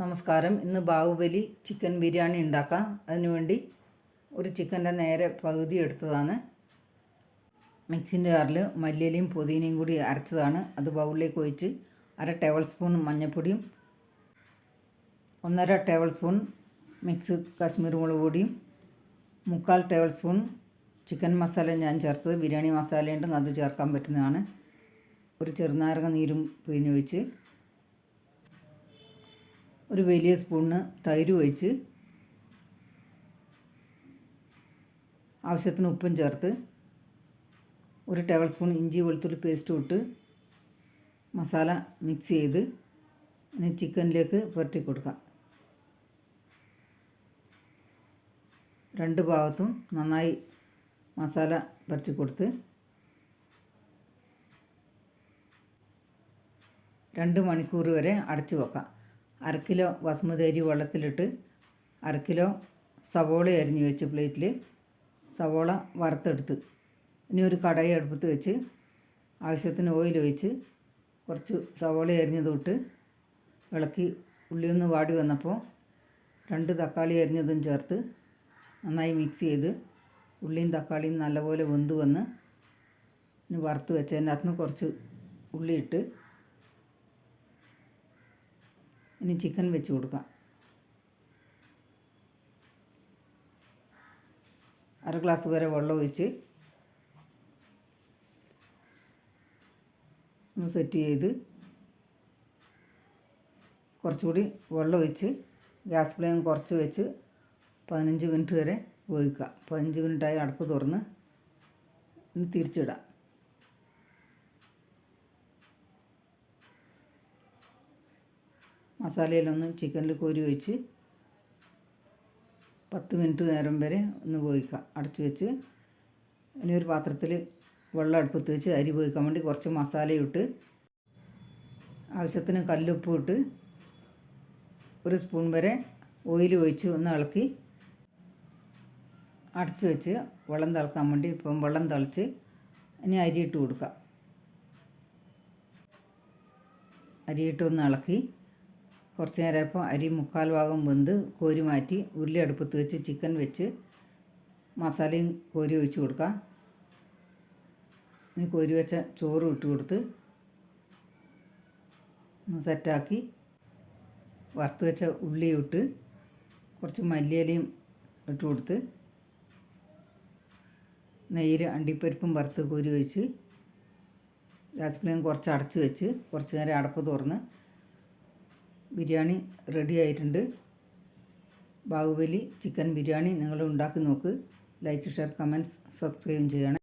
നമസ്കാരം. ഇന്ന് ബാഹുബലി ചിക്കൻ ബിരിയാണി ഉണ്ടാക്കാം. അതിനുവേണ്ടി ഒരു ചിക്കൻ്റെ നേരെ പകുതി എടുത്തതാണ്. മിക്സിൻ്റെ ജാറിൽ മല്ലിയിലയും പുതിനയും കൂടി അരച്ചതാണ്. അത് ബൗളിലേക്ക് ഒഴിച്ച് 1/2 ടേബിൾ സ്പൂൺ മഞ്ഞൾപ്പൊടിയും 1/2 ടേബിൾ സ്പൂൺ മിക്സ് കാശ്മീർ മുളക് പൊടിയും 3/4 ടേബിൾ സ്പൂൺ ചിക്കൻ മസാല ഞാൻ ചേർത്തത്. ബിരിയാണി മസാലയുണ്ടെങ്കിൽ അത് ചേർക്കാൻ പറ്റുന്നതാണ്. ഒരു ചെറുനാരങ്ങ നീരും പിഴിഞ്ഞൊഴിച്ച് ഒരു വലിയ സ്പൂണിന് തൈര് ഒഴിച്ച് ആവശ്യത്തിന് ഉപ്പും ചേർത്ത് 1 ടേബിൾ സ്പൂൺ ഇഞ്ചി വെളുത്തുള്ളി പേസ്റ്റ് ഇട്ട് മസാല മിക്സ് ചെയ്ത് ഇനി ചിക്കനിലേക്ക് പുരട്ടി കൊടുക്കാം. രണ്ട് ഭാഗത്തും നന്നായി മസാല പുരട്ടി കൊടുത്ത് 2 മണിക്കൂർ വരെ അടച്ചു വെക്കാം. 1/2 കിലോ ബസ്മതി അരി വെള്ളത്തിലിട്ട് 1/2 കിലോ സവോള അരിഞ്ഞ് വെച്ച് പ്ലേറ്റിൽ സവോള വറുത്തെടുത്ത് ഇനി ഒരു കടായി അടുപ്പത്ത് വെച്ച് ആവശ്യത്തിന് ഓയിൽ ഒഴിച്ച് കുറച്ച് സവോള അരിഞ്ഞതിട്ട് ഇളക്കി ഉള്ളിയൊന്ന് വാടി വന്നപ്പോൾ 2 തക്കാളി അരിഞ്ഞതും ചേർത്ത് നന്നായി മിക്സ് ചെയ്ത് ഉള്ളിയും തക്കാളിയും നല്ലപോലെ വെന്ത് വന്ന് ഇനി വറുത്ത് വെച്ചതിൻ്റെ അകത്തുനിന്ന് കുറച്ച് ഉള്ളിയിട്ട് ഇനി ചിക്കൻ വെച്ച് കൊടുക്കാം. 1/2 ഗ്ലാസ് വരെ വെള്ളം ഒഴിച്ച് ഒന്ന് സെറ്റ് ചെയ്ത് കുറച്ചുകൂടി വെള്ളം ഒഴിച്ച് ഗ്യാസ് ഫ്ലെയിം കുറച്ച് വെച്ച് 15 മിനിറ്റ് വരെ വേവിക്കുക. 15 മിനിറ്റായി അടുപ്പ് തുറന്ന് ഇനി തിരിച്ചിടാം. മസാലയിലൊന്ന് ചിക്കനിൽ കോരി ഒഴിച്ച് 10 മിനിറ്റ് നേരം വരെ ഒന്ന് വേവിക്കാം. അടച്ചു വെച്ച് ഇനി ഒരു പാത്രത്തിൽ വെള്ളം അടുപ്പത്ത് വെച്ച് അരി വേവിക്കാൻ വേണ്ടി കുറച്ച് മസാലയിട്ട് ആവശ്യത്തിന് കല്ലുപ്പ് ഇട്ട് 1 സ്പൂൺ വരെ ഓയിൽ ഒഴിച്ച് ഒന്ന് ഇളക്കി അടച്ചു വെച്ച് വെള്ളം തിളക്കാൻ വേണ്ടി ഇപ്പം വെള്ളം തിളച്ച് ഇനി അരിയിട്ട് കൊടുക്കാം. അരിയിട്ട് ഒന്ന് ഇളക്കി കുറച്ച് നേരം ഇപ്പോൾ അരി 3/4 ഭാഗം വെന്ത് കോരി മാറ്റി ഉരുളി അടുപ്പത്ത് വെച്ച് ചിക്കൻ വെച്ച് മസാലയും കോരി ഒഴിച്ച് കൊടുക്കാം. ഇനി കോരി വെച്ച ചോറ് ഇട്ട് കൊടുത്ത് സെറ്റാക്കി വറുത്ത് വെച്ച ഉള്ളി ഇട്ട് കുറച്ച് മല്ലിയിലയും ഇട്ട് കൊടുത്ത് നെയ്യിൽ അണ്ടിപ്പരിപ്പും വറുത്ത് കോരി ഒഴിച്ച് ഗ്യാസ് ഫ്ലെയിം കുറച്ച് അടച്ച് വെച്ച് കുറച്ച് നേരം അടപ്പ് തുറന്ന് ബിരിയാണി റെഡി ആയിട്ടുണ്ട്. ബാഹുബലി ചിക്കൻ ബിരിയാണി നിങ്ങൾ ഉണ്ടാക്കി നോക്ക്. ലൈക്ക്, ഷെയർ, കമൻറ്റ്സ്, സബ്സ്ക്രൈബ് ചെയ്യണം.